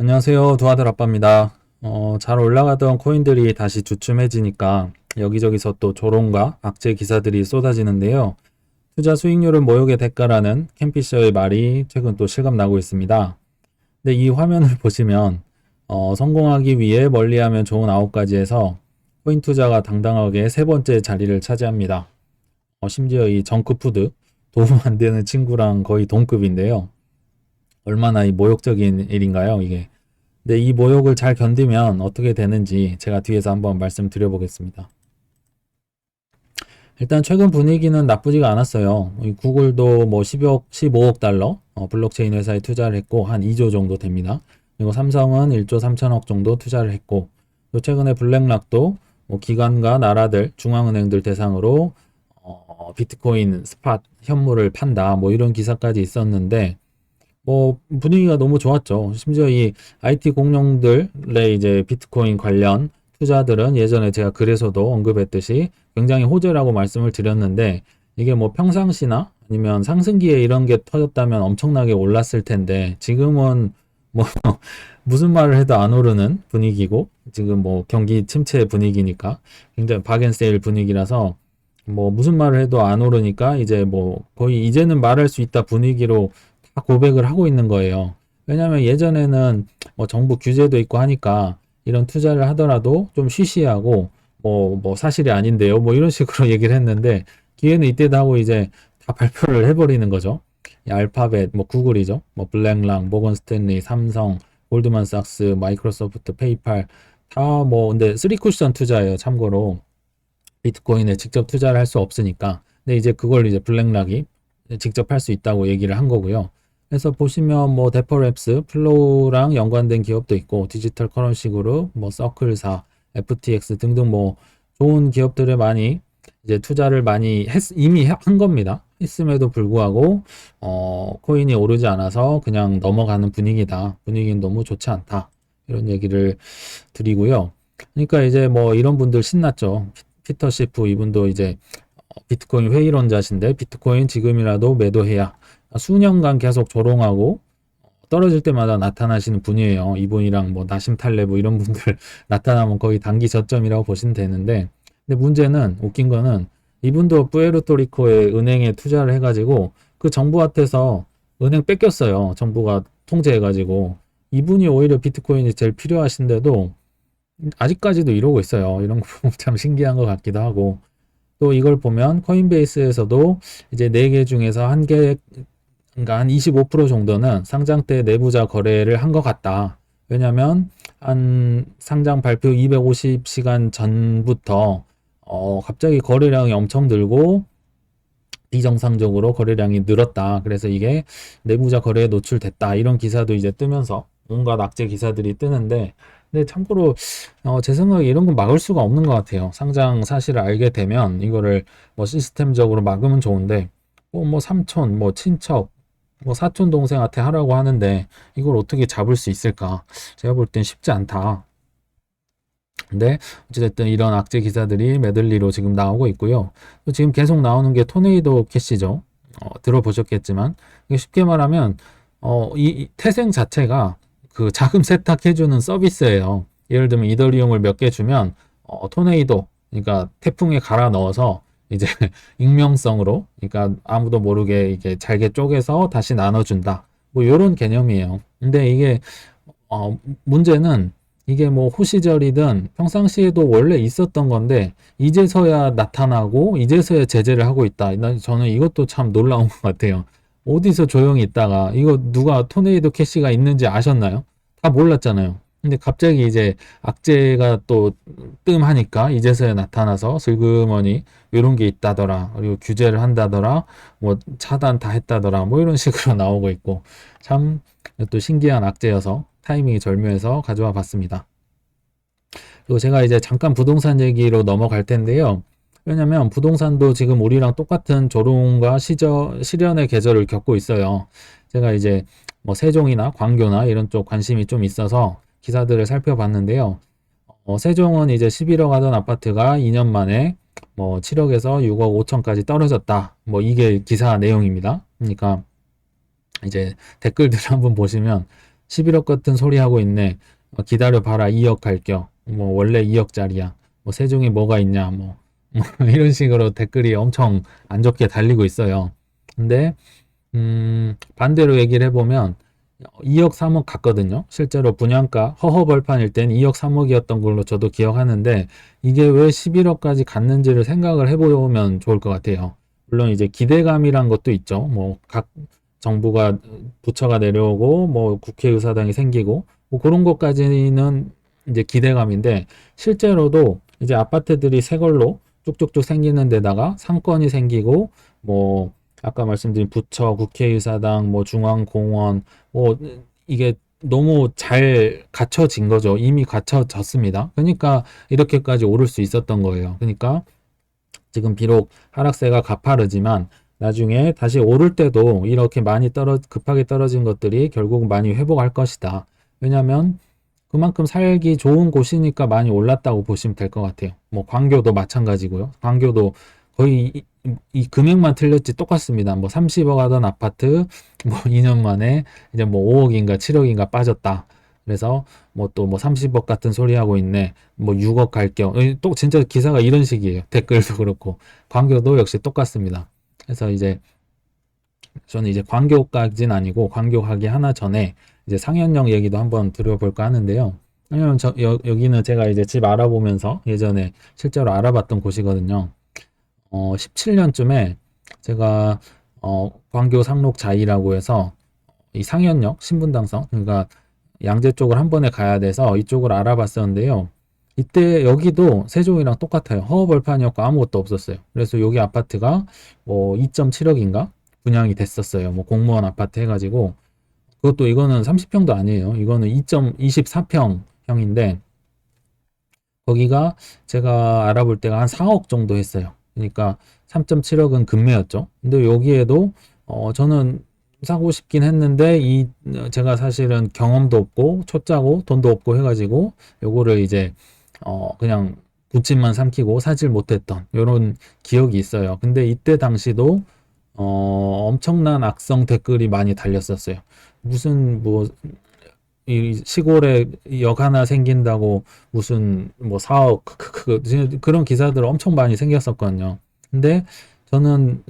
안녕하세요. 두아들 아빠입니다. 잘 올라가던 코인들이 다시 주춤해지니까 여기저기서 또 조롱과 악재 기사들이 쏟아지는데요. 투자 수익률은 모욕의 대가라는 캔피셔의 말이 최근 또 실감나고 있습니다. 근데 이 화면을 보시면 성공하기 위해 멀리하면 좋은 9가지에서 코인 투자가 당당하게 세 번째 자리를 차지합니다. 심지어 이 정크푸드 도움 안 되는 친구랑 거의 동급인데요. 얼마나 이 모욕적인 일인가요, 이게? 근데 이 모욕을 잘 견디면 어떻게 되는지 제가 뒤에서 한번 말씀드려 보겠습니다. 일단 최근 분위기는 나쁘지가 않았어요. 이 구글도 뭐 15억 달러 블록체인 회사에 투자를 했고 한 2조 정도 됩니다. 그리고 삼성은 1조 3천억 정도 투자를 했고 또 최근에 블랙락도 뭐 기관과 나라들, 중앙은행들 대상으로 비트코인 스팟 현물을 판다 뭐 이런 기사까지 있었는데 뭐 분위기가 너무 좋았죠. 심지어 이 IT 공룡들의 이제 비트코인 관련 투자들은 예전에 제가 글에서도 언급했듯이 굉장히 호재라고 말씀을 드렸는데 이게 뭐 평상시나 아니면 상승기에 이런 게 터졌다면 엄청나게 올랐을 텐데 지금은 뭐 무슨 말을 해도 안 오르는 분위기고 지금 뭐 경기 침체 분위기니까 굉장히 박앤세일 분위기라서 뭐 무슨 말을 해도 안 오르니까 이제 뭐 거의 이제는 말할 수 있다 분위기로 다 고백을 하고 있는 거예요. 왜냐하면 예전에는 뭐 정부 규제도 있고 하니까 이런 투자를 하더라도 좀 쉬쉬하고 뭐 사실이 아닌데요. 뭐 이런 식으로 얘기를 했는데 기회는 이때다 하고 이제 다 발표를 해버리는 거죠. 이 알파벳, 뭐 구글이죠. 뭐 블랙락, 모건 스탠리, 삼성, 골드만삭스, 마이크로소프트, 페이팔 다 뭐 근데 쓰리 쿠션 투자예요. 참고로 비트코인에 직접 투자를 할 수 없으니까. 근데 이제 그걸 이제 블랙락이 직접 할 수 있다고 얘기를 한 거고요. 그래서 보시면 뭐 데퍼랩스, 플로우랑 연관된 기업도 있고 디지털 커런시 그룹, 뭐 서클사, FTX 등등 뭐 좋은 기업들을 많이 이제 투자를 많이 이미 한 겁니다. 했음에도 불구하고 코인이 오르지 않아서 그냥 넘어가는 분위기다. 분위기는 너무 좋지 않다. 이런 얘기를 드리고요. 그러니까 이제 뭐 이런 분들 신났죠. 피터 시프 이분도 이제 비트코인 회의론자신데 비트코인 지금이라도 매도해야 수년간 계속 조롱하고 떨어질 때마다 나타나시는 분이에요. 이분이랑 뭐 나심 탈레브 이런 분들 나타나면 거의 단기 저점이라고 보시면 되는데 근데 문제는 웃긴 거는 이분도 푸에르토리코의 은행에 투자를 해가지고 그 정부한테서 은행 뺏겼어요. 정부가 통제해가지고 이분이 오히려 비트코인이 제일 필요하신데도 아직까지도 이러고 있어요. 이런 거 보면 참 신기한 것 같기도 하고 또 이걸 보면 코인베이스에서도 이제 4개 중에서 한 개, 그러니까 한 25% 정도는 상장 때 내부자 거래를 한 것 같다. 왜냐면 한 상장 발표 250시간 전부터 갑자기 거래량이 엄청 늘고 비정상적으로 거래량이 늘었다. 그래서 이게 내부자 거래에 노출됐다. 이런 기사도 이제 뜨면서 온갖 악재 기사들이 뜨는데 근데 참고로 제 생각에 이런 건 막을 수가 없는 것 같아요. 상장 사실을 알게 되면 이거를 뭐 시스템적으로 막으면 좋은데 뭐 삼촌, 뭐 친척, 뭐 사촌 동생한테 하라고 하는데 이걸 어떻게 잡을 수 있을까? 제가 볼 땐 쉽지 않다. 근데 어찌됐든 이런 악재 기사들이 메들리로 지금 나오고 있고요. 또 지금 계속 나오는 게 토네이도 캐시죠. 들어보셨겠지만 이게 쉽게 말하면 이 태생 자체가 그 자금 세탁해주는 서비스예요. 예를 들면 이더리움을 몇 개 주면 토네이도 그러니까 태풍에 갈아 넣어서 이제 익명성으로 그러니까 아무도 모르게 이게 잘게 쪼개서 다시 나눠준다. 뭐 이런 개념이에요. 근데 이게 문제는 이게 뭐 호시절이든 평상시에도 원래 있었던 건데 이제서야 나타나고 이제서야 제재를 하고 있다. 저는 이것도 참 놀라운 것 같아요. 어디서 조용히 있다가 이거 누가 토네이도 캐시가 있는지 아셨나요? 다 몰랐잖아요. 근데 갑자기 이제 악재가 또 뜸하니까 이제서야 나타나서 슬그머니 이런 게 있다더라. 그리고 규제를 한다더라. 뭐 차단 다 했다더라. 뭐 이런 식으로 나오고 있고 참 또 신기한 악재여서 타이밍이 절묘해서 가져와 봤습니다. 그리고 제가 이제 잠깐 부동산 얘기로 넘어갈 텐데요. 왜냐면 부동산도 지금 우리랑 똑같은 조롱과 시련의 계절을 겪고 있어요. 제가 이제 뭐 세종이나 광교나 이런 쪽 관심이 좀 있어서 기사들을 살펴봤는데요. 세종은 이제 11억 하던 아파트가 2년 만에 뭐 7억에서 6억 5천까지 떨어졌다. 뭐 이게 기사 내용입니다. 그러니까 이제 댓글들 한번 보시면 11억 같은 소리 하고 있네. 기다려봐라. 2억 갈겨. 뭐 원래 2억짜리야. 뭐 세종이 뭐가 있냐. 뭐 이런 식으로 댓글이 엄청 안 좋게 달리고 있어요. 근데 반대로 얘기를 해보면 2억 3억 갔거든요. 실제로 분양가 허허벌판일 땐 2억 3억이었던 걸로 저도 기억하는데 이게 왜 11억까지 갔는지를 생각을 해보면 좋을 것 같아요. 물론 이제 기대감이란 것도 있죠. 뭐 각 정부가 부처가 내려오고 뭐 국회의사당이 생기고 뭐 그런 것까지는 이제 기대감인데 실제로도 이제 아파트들이 새 걸로 쭉쭉쭉 생기는 데다가 상권이 생기고 뭐 아까 말씀드린 부처, 국회의사당, 뭐 중앙공원, 뭐 이게 너무 잘 갖춰진 거죠. 이미 갖춰졌습니다. 그러니까 이렇게까지 오를 수 있었던 거예요. 그러니까 지금 비록 하락세가 가파르지만 나중에 다시 오를 때도 이렇게 많이 급하게 떨어진 것들이 결국 많이 회복할 것이다. 왜냐하면 그만큼 살기 좋은 곳이니까 많이 올랐다고 보시면 될 것 같아요. 뭐 광교도 마찬가지고요. 광교도 거의 이 금액만 틀렸지 똑같습니다. 뭐 30억 하던 아파트 뭐 2년 만에 이제 뭐 5억인가 7억인가 빠졌다. 그래서 뭐 또 뭐 30억 같은 소리 하고 있네. 뭐 6억 갈 겸. 또 진짜 기사가 이런 식이에요. 댓글도 그렇고. 광교도 역시 똑같습니다. 그래서 이제 저는 이제 광교까지는 아니고 광교 가기 하나 전에 이제 상현역 얘기도 한번 드려볼까 하는데요. 왜냐면 여기는 제가 이제 집 알아보면서 예전에 실제로 알아봤던 곳이거든요. 17년쯤에 제가 광교 상록 자이라고 해서 이 상현역 신분당선 그러니까 양재 쪽을 한 번에 가야 돼서 이쪽을 알아봤었는데요. 이때 여기도 세종이랑 똑같아요. 허허벌판이었고 아무것도 없었어요. 그래서 여기 아파트가 뭐 2.7억인가 분양이 됐었어요. 뭐 공무원 아파트 해가지고 그것도 이거는 30평도 아니에요. 이거는 2.24평형인데 거기가 제가 알아볼 때가 한 4억 정도 했어요. 그러니까 3.7억은 금매였죠. 근데 여기에도 저는 사고 싶긴 했는데 제가 사실은 경험도 없고 초짜고 돈도 없고 해가지고 요거를 이제 그냥 부침만 삼키고 사질 못했던 이런 기억이 있어요. 근데 이때 당시도 엄청난 악성 댓글이 많이 달렸었어요. 무슨 뭐 이 시골에 역 하나 생긴다고 무슨 뭐 사억 그런 기사들 엄청 많이 생겼었거든요. 근데 저는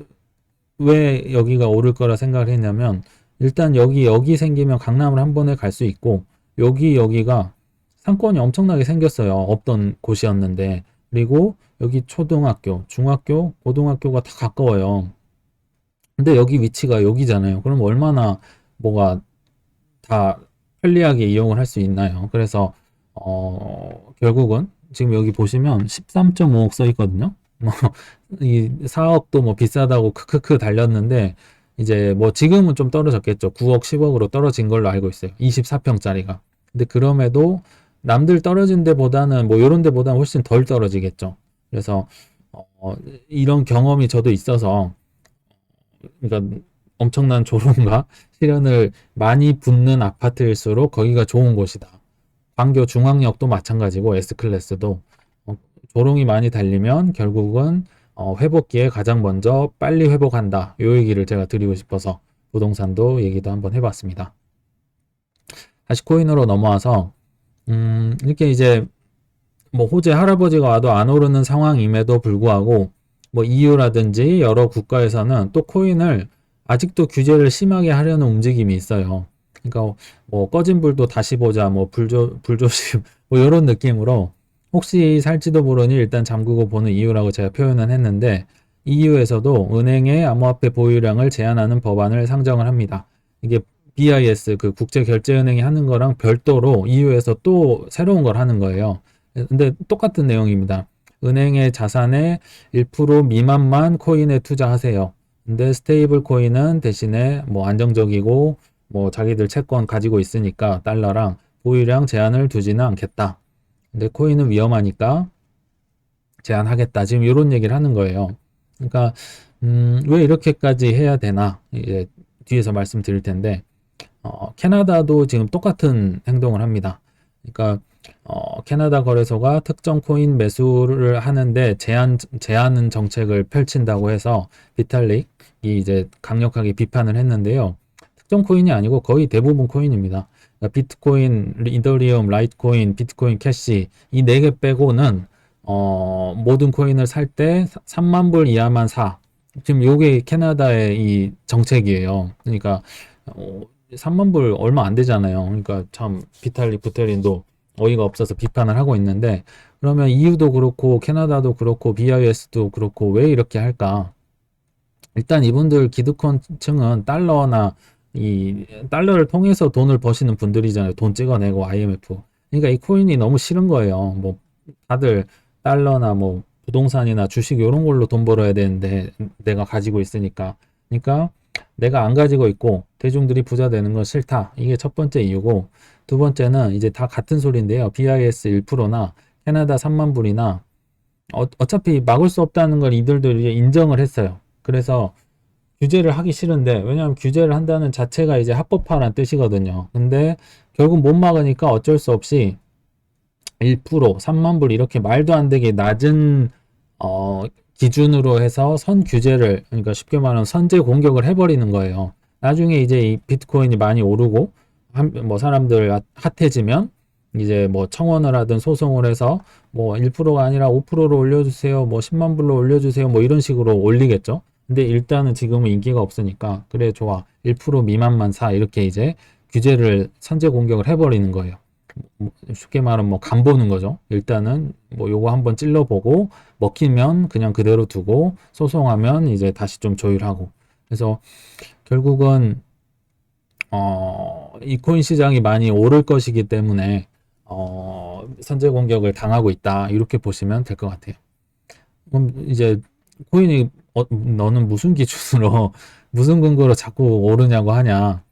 왜 여기가 오를 거라 생각을 했냐면 일단 여기 생기면 강남을 한 번에 갈 수 있고 여기가 상권이 엄청나게 생겼어요. 없던 곳이었는데 그리고 여기 초등학교, 중학교, 고등학교가 다 가까워요. 근데 여기 위치가 여기잖아요. 그럼 얼마나 뭐가 다 편리하게 이용을 할 수 있나요? 그래서 결국은 지금 여기 보시면 13.5억 써 있거든요. 이 4억도 뭐 비싸다고 크크크 달렸는데 이제 뭐 지금은 좀 떨어졌겠죠. 9억, 10억으로 떨어진 걸로 알고 있어요. 24평짜리가. 근데 그럼에도 남들 떨어진 데보다는 뭐 이런 데보다는 훨씬 덜 떨어지겠죠. 그래서 이런 경험이 저도 있어서 그러니까 엄청난 조롱과 시련을 많이 붙는 아파트일수록 거기가 좋은 곳이다. 광교 중앙역도 마찬가지고 S클래스도 조롱이 많이 달리면 결국은 회복기에 가장 먼저 빨리 회복한다. 요 얘기를 제가 드리고 싶어서 부동산도 얘기도 한번 해봤습니다. 다시 코인으로 넘어와서 이렇게 이제 뭐 호재 할아버지가 와도 안 오르는 상황임에도 불구하고 뭐 EU라든지 여러 국가에서는 또 코인을 아직도 규제를 심하게 하려는 움직임이 있어요. 그러니까 뭐 꺼진 불도 다시 보자, 뭐 불조심, 뭐 이런 느낌으로 혹시 살지도 모르니 일단 잠그고 보는 이유라고 제가 표현은 했는데 EU에서도 은행의 암호화폐 보유량을 제한하는 법안을 상정을 합니다. 이게 BIS 그 국제결제은행이 하는 거랑 별도로 EU에서 또 새로운 걸 하는 거예요. 근데 똑같은 내용입니다. 은행의 자산의 1% 미만만 코인에 투자하세요. 근데 스테이블 코인은 대신에 뭐 안정적이고 뭐 자기들 채권 가지고 있으니까 달러랑 보유량 제한을 두지는 않겠다. 근데 코인은 위험하니까 제한하겠다. 지금 이런 얘기를 하는 거예요. 그러니까 왜 이렇게까지 해야 되나? 이제 뒤에서 말씀드릴 텐데 캐나다도 지금 똑같은 행동을 합니다. 그러니까 캐나다 거래소가 특정 코인 매수를 하는데 제한 정책을 펼친다고 해서 비탈릭이 이제 강력하게 비판을 했는데요. 특정 코인이 아니고 거의 대부분 코인입니다. 그러니까 비트코인, 이더리움, 라이트코인, 비트코인 캐시 이 네 개 빼고는 모든 코인을 살 때 3만 불 이하만 사. 지금 요게 캐나다의 이 정책이에요. 그러니까 3만 불 얼마 안 되잖아요. 그러니까 참 비탈릭 부테린도 어이가 없어서 비판을 하고 있는데, 그러면 EU도 그렇고 캐나다도 그렇고 BIS도 그렇고 왜 이렇게 할까? 일단 이분들 기득권층은 달러나 이 달러를 통해서 돈을 버시는 분들이잖아요. 돈 찍어내고 IMF. 그러니까 이 코인이 너무 싫은 거예요. 뭐 다들 달러나 뭐 부동산이나 주식 이런 걸로 돈 벌어야 되는데 내가 가지고 있으니까. 그러니까 내가 안 가지고 있고 대중들이 부자 되는 건 싫다. 이게 첫 번째 이유고, 두 번째는 이제 다 같은 소리인데요. BIS 1%나 캐나다 3만 불이나 어차피 막을 수 없다는 걸 이들도 이제 인정을 했어요. 그래서 규제를 하기 싫은데, 왜냐하면 규제를 한다는 자체가 이제 합법화란 뜻이거든요. 근데 결국 못 막으니까 어쩔 수 없이 1%, 3만 불 이렇게 말도 안 되게 낮은 어, 기준으로 해서 선 규제를, 그러니까 쉽게 말하면 선제 공격을 해버리는 거예요. 나중에 이제 이 비트코인이 많이 오르고 뭐 사람들 핫해지면 이제 뭐 청원을 하든 소송을 해서 뭐 1%가 아니라 5%로 올려주세요, 뭐 10만 불로 올려주세요, 뭐 이런 식으로 올리겠죠. 근데 일단은 지금은 인기가 없으니까 그래 좋아 1% 미만만 사, 이렇게 이제 규제를 선제 공격을 해버리는 거예요. 쉽게 말하면 뭐 간 보는 거죠. 일단은 뭐 요거 한번 찔러보고 먹히면 그냥 그대로 두고 소송하면 이제 다시 좀 조율하고. 그래서 결국은 이 코인 시장이 많이 오를 것이기 때문에 선제 공격을 당하고 있다, 이렇게 보시면 될 것 같아요. 그럼 이제 코인이 너는 무슨 기준으로 무슨 근거로 자꾸 오르냐고 하냐.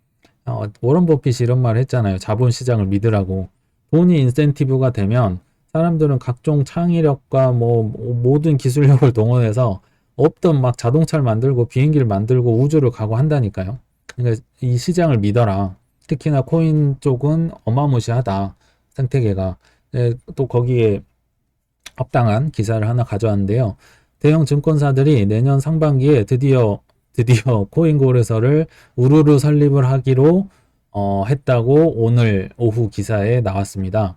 워런 버핏이 이런 말 했잖아요. 자본 시장을 믿으라고. 돈이 인센티브가 되면 사람들은 각종 창의력과 뭐 모든 기술력을 동원해서 없던 막 자동차를 만들고 비행기를 만들고 우주를 가고 한다니까요. 그러니까 이 시장을 믿어라. 특히나 코인 쪽은 어마무시하다, 생태계가. 또 거기에 합당한 기사를 하나 가져왔는데요. 대형 증권사들이 내년 상반기에 드디어 코인 거래소를 우르르 설립을 하기로 했다고 오늘 오후 기사에 나왔습니다.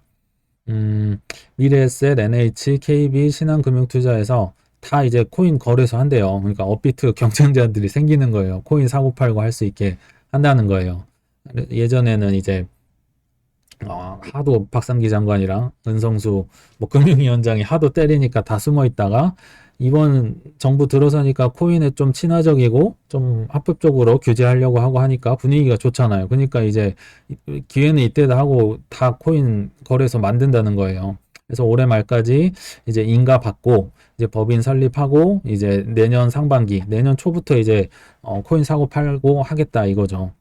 미래에셋, NH, KB, 신한금융투자에서 다 이제 코인 거래소 한대요. 그러니까 업비트 경쟁자들이 생기는 거예요. 코인 사고 팔고 할 수 있게 한다는 거예요. 예전에는 이제 하도 박상기 장관이랑 은성수 뭐 금융위원장이 하도 때리니까 다 숨어 있다가 이번 정부 들어서니까 코인에 좀 친화적이고 좀 합법적으로 규제하려고 하고 하니까 분위기가 좋잖아요. 그러니까 이제 기회는 이때다 하고 다 코인 거래소 만든다는 거예요. 그래서 올해 말까지 이제 인가 받고 이제 법인 설립하고 이제 내년 상반기, 내년 초부터 이제 코인 사고 팔고 하겠다 이거죠.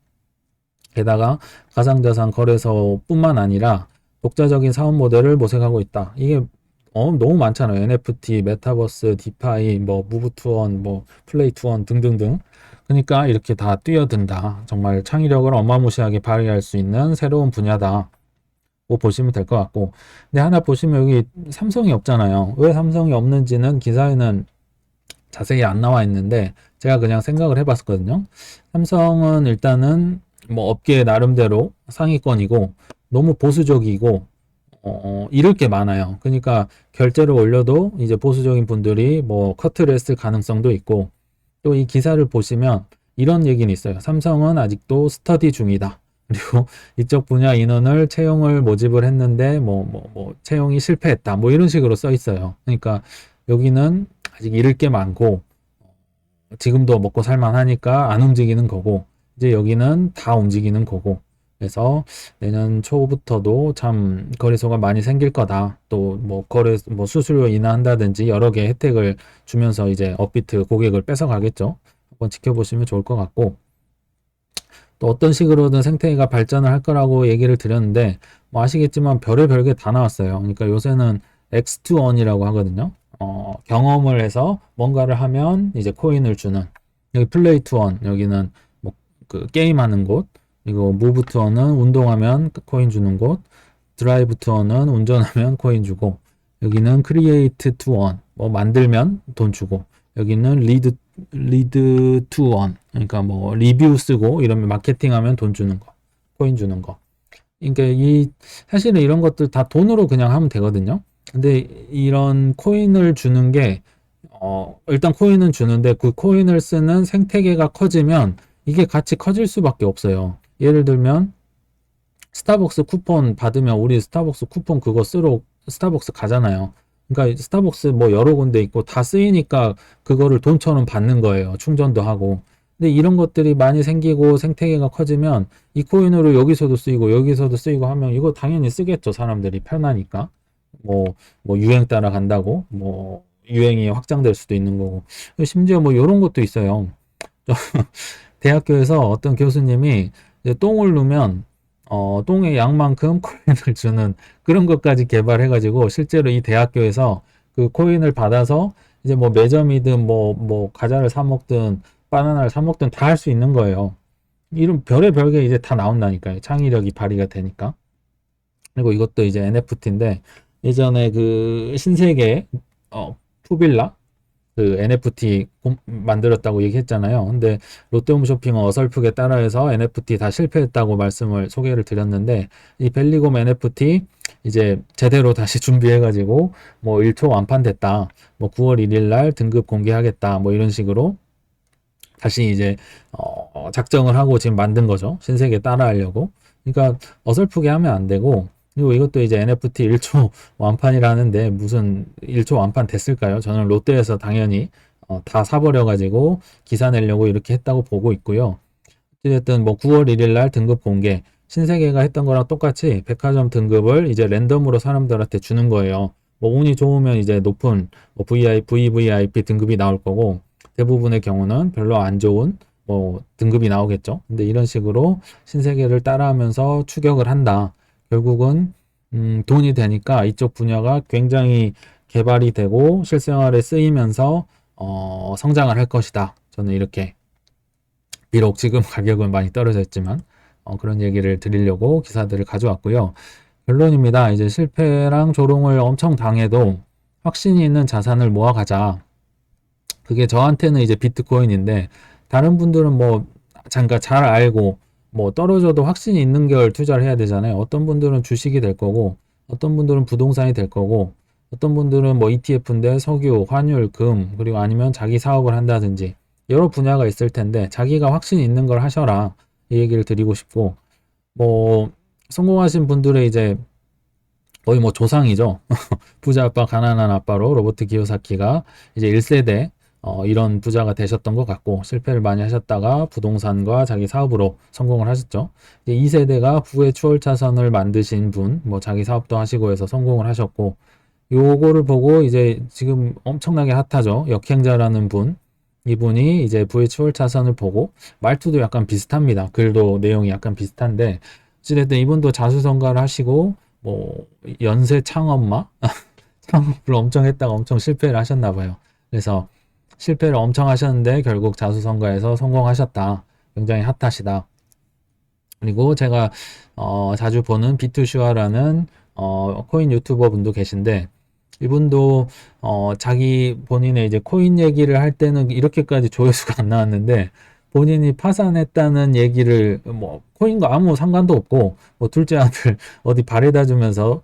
게다가 가상자산 거래소뿐만 아니라 독자적인 사업 모델을 모색하고 있다. 이게 너무 많잖아요. NFT, 메타버스, 디파이, 뭐 무브투원, 뭐 플레이투원 등등등. 그러니까 이렇게 다 뛰어든다. 정말 창의력을 어마무시하게 발휘할 수 있는 새로운 분야다. 고 보시면 될 것 같고. 근데 하나 보시면 여기 삼성이 없잖아요. 왜 삼성이 없는지는 기사에는 자세히 안 나와 있는데 제가 그냥 생각을 해봤거든요. 삼성은 일단은 뭐 업계 나름대로 상위권이고 너무 보수적이고 잃을 게 많아요. 그러니까 결제를 올려도 이제 보수적인 분들이 뭐 커트를 했을 가능성도 있고, 또 이 기사를 보시면 이런 얘기는 있어요. 삼성은 아직도 스터디 중이다. 그리고 이쪽 분야 인원을 채용을 모집을 했는데 뭐 채용이 실패했다. 뭐 이런 식으로 써 있어요. 그러니까 여기는 아직 잃을 게 많고 지금도 먹고 살만하니까 안 움직이는 거고, 이제 여기는 다 움직이는 거고. 그래서 내년 초부터도 참 거래소가 많이 생길 거다. 또 뭐 뭐 수수료 인하한다든지 여러 개 혜택을 주면서 이제 업비트 고객을 뺏어 가겠죠. 한번 지켜보시면 좋을 것 같고, 또 어떤 식으로든 생태계가 발전을 할 거라고 얘기를 드렸는데 뭐 아시겠지만 별의별 게 다 나왔어요. 그러니까 요새는 X2On이라고 하거든요. 경험을 해서 뭔가를 하면 이제 코인을 주는. 여기 플레이 투원, 여기는 뭐 그 게임하는 곳. 이거 무브 투어는 운동하면 코인 주는 곳. 드라이브 투어는 운전하면 코인 주고. 여기는 크리에이트 투원, 뭐 만들면 돈 주고. 여기는 리드 투원, 그러니까 뭐 리뷰 쓰고 이러면 마케팅하면 돈 주는 거, 코인 주는 거. 그러니까 사실은 이런 것들 다 돈으로 그냥 하면 되거든요. 근데 이런 코인을 주는 게, 일단 코인은 주는데 그 코인을 쓰는 생태계가 커지면 이게 같이 커질 수밖에 없어요. 예를 들면, 스타벅스 쿠폰 받으면 우리 스타벅스 쿠폰 그거 쓰러 스타벅스 가잖아요. 그러니까 스타벅스 뭐 여러 군데 있고 다 쓰이니까 그거를 돈처럼 받는 거예요. 충전도 하고. 근데 이런 것들이 많이 생기고 생태계가 커지면 이 코인으로 여기서도 쓰이고 여기서도 쓰이고 하면 이거 당연히 쓰겠죠. 사람들이 편하니까. 뭐, 뭐 유행 따라 간다고 뭐 유행이 확장될 수도 있는 거고. 심지어 뭐 이런 것도 있어요. 대학교에서 어떤 교수님이 이제 똥을 누면 똥의 양만큼 코인을 주는 그런 것까지 개발해가지고 실제로 이 대학교에서 그 코인을 받아서 이제 뭐 매점이든 뭐 과자를 사 먹든 바나나를 사 먹든 다 할 수 있는 거예요. 이런 별의 별게 이제 다 나온다니까요. 창의력이 발휘가 되니까. 그리고 이것도 이제 NFT인데 예전에 그 신세계 푸빌라 그 NFT 만들었다고 얘기했잖아요. 근데 롯데홈쇼핑은 어설프게 따라해서 NFT 다 실패했다고 말씀을 소개를 드렸는데 이 벨리곰 NFT 이제 제대로 다시 준비해가지고 뭐 1초 완판됐다. 뭐 9월 1일 날 등급 공개하겠다. 뭐 이런 식으로 다시 이제 작정을 하고 지금 만든 거죠. 신세계 따라하려고. 그러니까 어설프게 하면 안 되고 그리고 이것도 이제 NFT 1초 완판이라는데 무슨 1초 완판 됐을까요? 저는 롯데에서 당연히 다 사버려가지고 기사 내려고 이렇게 했다고 보고 있고요. 어쨌든 뭐 9월 1일 날 등급 공개 신세계가 했던 거랑 똑같이 백화점 등급을 이제 랜덤으로 사람들한테 주는 거예요. 뭐 운이 좋으면 이제 높은 뭐 VVIP 등급이 나올 거고 대부분의 경우는 별로 안 좋은 뭐 등급이 나오겠죠. 근데 이런 식으로 신세계를 따라하면서 추격을 한다. 결국은 돈이 되니까 이쪽 분야가 굉장히 개발이 되고 실생활에 쓰이면서 성장을 할 것이다. 저는 이렇게 비록 지금 가격은 많이 떨어져 있지만 그런 얘기를 드리려고 기사들을 가져왔고요. 결론입니다. 이제 실패랑 조롱을 엄청 당해도 확신이 있는 자산을 모아가자. 그게 저한테는 이제 비트코인인데 다른 분들은 뭐 잠깐 잘 알고 뭐 떨어져도 확신이 있는 걸 투자를 해야 되잖아요. 어떤 분들은 주식이 될 거고 어떤 분들은 부동산이 될 거고 어떤 분들은 뭐 ETF인데 석유, 환율, 금 그리고 아니면 자기 사업을 한다든지 여러 분야가 있을 텐데 자기가 확신이 있는 걸 하셔라 이 얘기를 드리고 싶고 뭐 성공하신 분들의 이제 거의 뭐 조상이죠. 부자 아빠 가난한 아빠로 로버트 기요사키가 이제 1세대 이런 부자가 되셨던 것 같고 실패를 많이 하셨다가 부동산과 자기 사업으로 성공을 하셨죠. 이제 2세대가 부의 추월차선을 만드신 분, 뭐 자기 사업도 하시고 해서 성공을 하셨고 요거를 보고 이제 지금 엄청나게 핫하죠. 역행자라는 분. 이분이 이제 부의 추월차선을 보고 말투도 약간 비슷합니다. 글도 내용이 약간 비슷한데 어쨌든 이분도 자수성가를 하시고 뭐 연쇄 창업마 창업을 엄청 했다가 엄청 실패를 하셨나 봐요. 그래서 실패를 엄청 하셨는데 결국 자수성가해서 성공하셨다. 굉장히 핫하시다. 그리고 제가 자주 보는 비투슈아라는 코인 유튜버 분도 계신데 이분도 자기 본인의 이제 코인 얘기를 할 때는 이렇게까지 조회수가 안 나왔는데 본인이 파산했다는 얘기를 뭐 코인과 아무 상관도 없고 뭐 둘째 아들 어디 발에다 주면서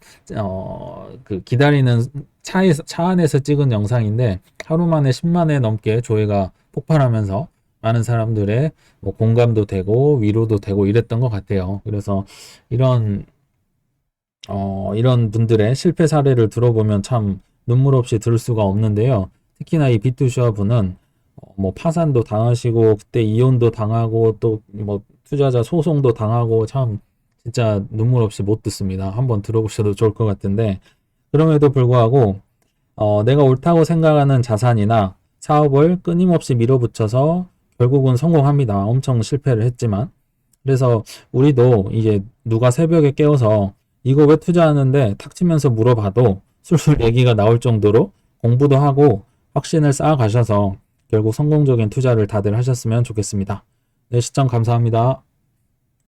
그 기다리는 차 안에서 찍은 영상인데 하루 만에 10만 회 넘게 조회가 폭발하면서 많은 사람들의 뭐 공감도 되고 위로도 되고 이랬던 것 같아요. 그래서 이런 분들의 실패 사례를 들어보면 참 눈물 없이 들을 수가 없는데요. 특히나 이 비투슈아 분은 뭐 파산도 당하시고 그때 이혼도 당하고 또 뭐 투자자 소송도 당하고 참 진짜 눈물 없이 못 듣습니다. 한번 들어보셔도 좋을 것 같은데 그럼에도 불구하고 내가 옳다고 생각하는 자산이나 사업을 끊임없이 밀어붙여서 결국은 성공합니다. 엄청 실패를 했지만 그래서 우리도 이게 누가 새벽에 깨워서 이거 왜 투자하는데 탁 치면서 물어봐도 술술 얘기가 나올 정도로 공부도 하고 확신을 쌓아 가셔서 결국 성공적인 투자를 다들 하셨으면 좋겠습니다. 네, 시청 감사합니다.